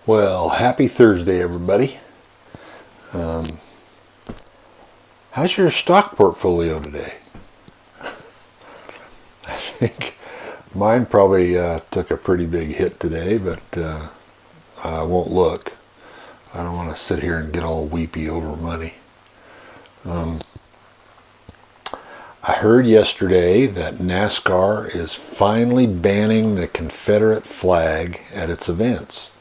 Well, happy Thursday, everybody. How's your stock portfolio today? I think mine probably took a pretty big hit today, but I won't look. I don't want to sit here and get all weepy over money. I heard yesterday that NASCAR is finally banning the Confederate flag at its events,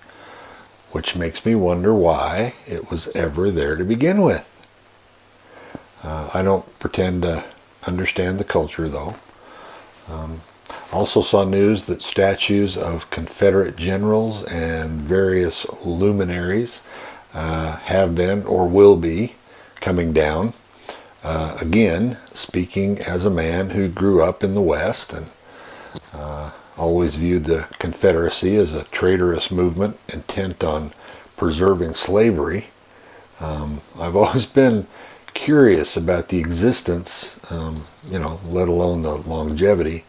which makes me wonder why it was ever there to begin with. I don't pretend to understand the culture, though. Also saw news that statues of Confederate generals and various luminaries have been or will be coming down. Again, speaking as a man who grew up in the West and always viewed the Confederacy as a traitorous movement intent on preserving slavery. I've always been curious about the existence, let alone the longevity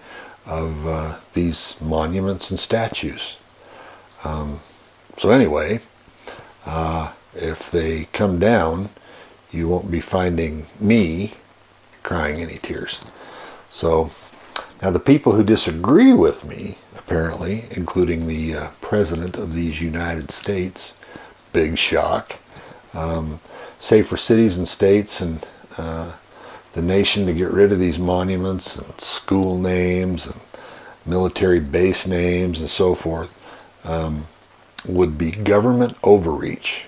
of these monuments and statues. So anyway, if they come down, you won't be finding me crying any tears. So now the people who disagree with me, apparently, including the President of these United States, big shock, say for cities and states and the nation to get rid of these monuments and school names and military base names and so forth would be government overreach.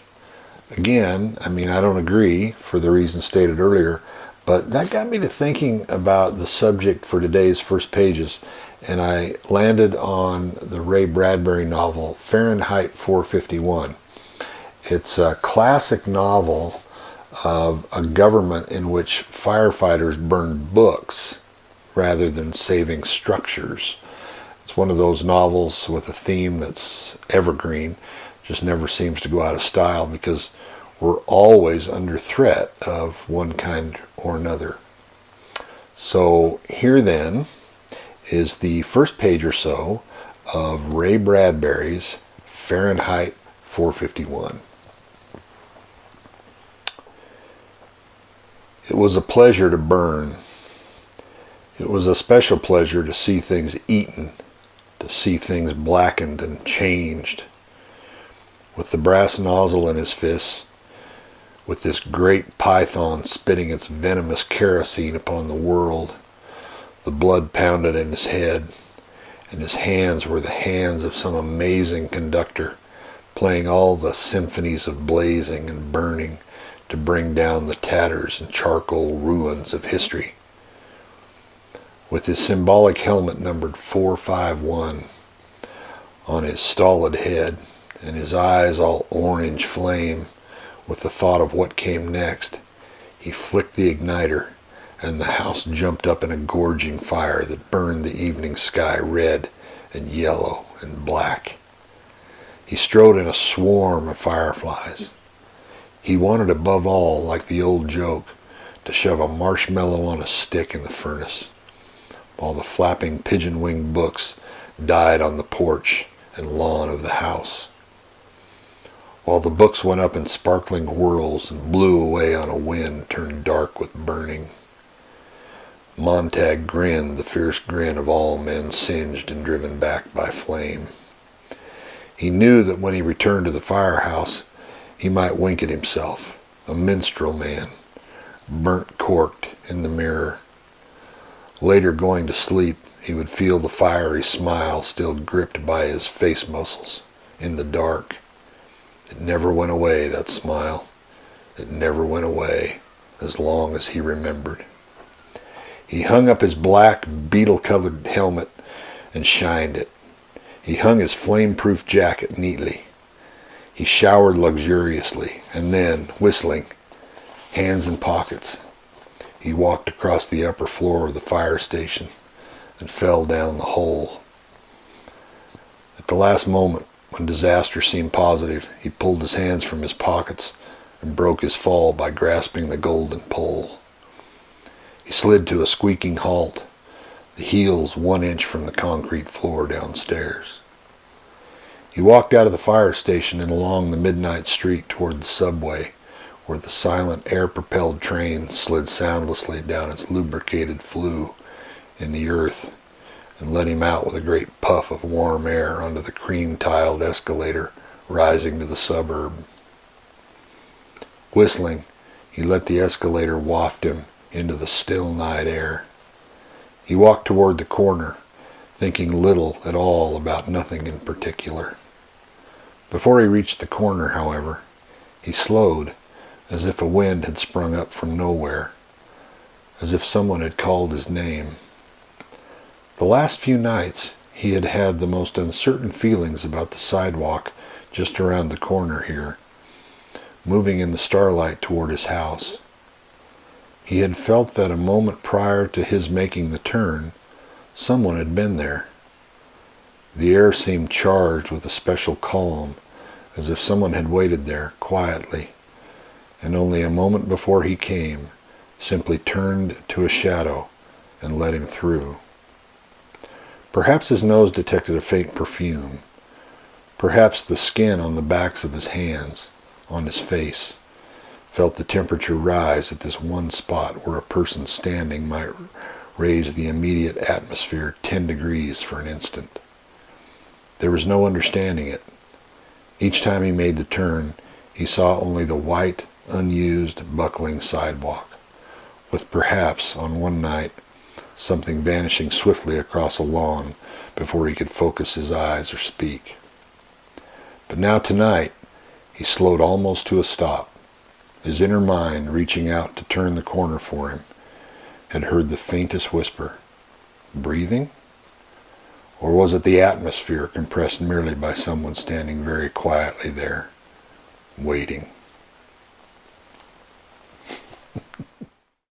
Again, I don't agree for the reasons stated earlier, but that got me to thinking about the subject for today's first pages, and I landed on the Ray Bradbury novel Fahrenheit 451. It's a classic novel of a government in which firefighters burn books rather than saving structures. It's one of those novels with a theme that's evergreen, just never seems to go out of style because we're always under threat of one kind or another. So here then is the first page or so of Ray Bradbury's Fahrenheit 451. It was a pleasure to burn. It was a special pleasure to see things eaten, to see things blackened and changed. With the brass nozzle in his fists, with this great python spitting its venomous kerosene upon the world, the blood pounded in his head, and his hands were the hands of some amazing conductor, playing all the symphonies of blazing and burning to bring down the tatters and charcoal ruins of history. With his symbolic helmet numbered 451 on his stolid head, and his eyes all orange flame with the thought of what came next, he flicked the igniter, and the house jumped up in a gorging fire that burned the evening sky red and yellow and black. He strode in a swarm of fireflies. He wanted above all, like the old joke, to shove a marshmallow on a stick in the furnace, while the flapping pigeon-winged books died on the porch and lawn of the house. While the books went up in sparkling whirls and blew away on a wind turned dark with burning. Montag grinned the fierce grin of all men singed and driven back by flame. He knew that when he returned to the firehouse, he might wink at himself, a minstrel man, burnt corked in the mirror. Later, going to sleep, he would feel the fiery smile still gripped by his face muscles in the dark. It never went away, that smile. It never went away, as long as he remembered. He hung up his black, beetle-colored helmet and shined it. He hung his flame-proof jacket neatly. He showered luxuriously, and then, whistling, hands in pockets, he walked across the upper floor of the fire station and fell down the hole. At the last moment, when disaster seemed positive, he pulled his hands from his pockets and broke his fall by grasping the golden pole. He slid to a squeaking halt, the heels 1 inch from the concrete floor downstairs. He walked out of the fire station and along the midnight street toward the subway, where the silent air-propelled train slid soundlessly down its lubricated flue in the earth and let him out with a great puff of warm air onto the cream-tiled escalator rising to the suburb. Whistling, he let the escalator waft him into the still night air. He walked toward the corner, thinking little at all about nothing in particular. Before he reached the corner, however, he slowed, as if a wind had sprung up from nowhere, as if someone had called his name. The last few nights he had had the most uncertain feelings about the sidewalk just around the corner here, moving in the starlight toward his house. He had felt that a moment prior to his making the turn, someone had been there. The air seemed charged with a special calm, as if someone had waited there quietly, and only a moment before he came, simply turned to a shadow and let him through. Perhaps his nose detected a faint perfume. Perhaps the skin on the backs of his hands, on his face, felt the temperature rise at this one spot where a person standing might raise the immediate atmosphere 10 degrees for an instant. There was no understanding it. Each time he made the turn, he saw only the white, unused, buckling sidewalk, with perhaps, on one night, something vanishing swiftly across a lawn before he could focus his eyes or speak. But now tonight, he slowed almost to a stop. His inner mind, reaching out to turn the corner for him, had heard the faintest whisper. Breathing? Or was it the atmosphere compressed merely by someone standing very quietly there, waiting?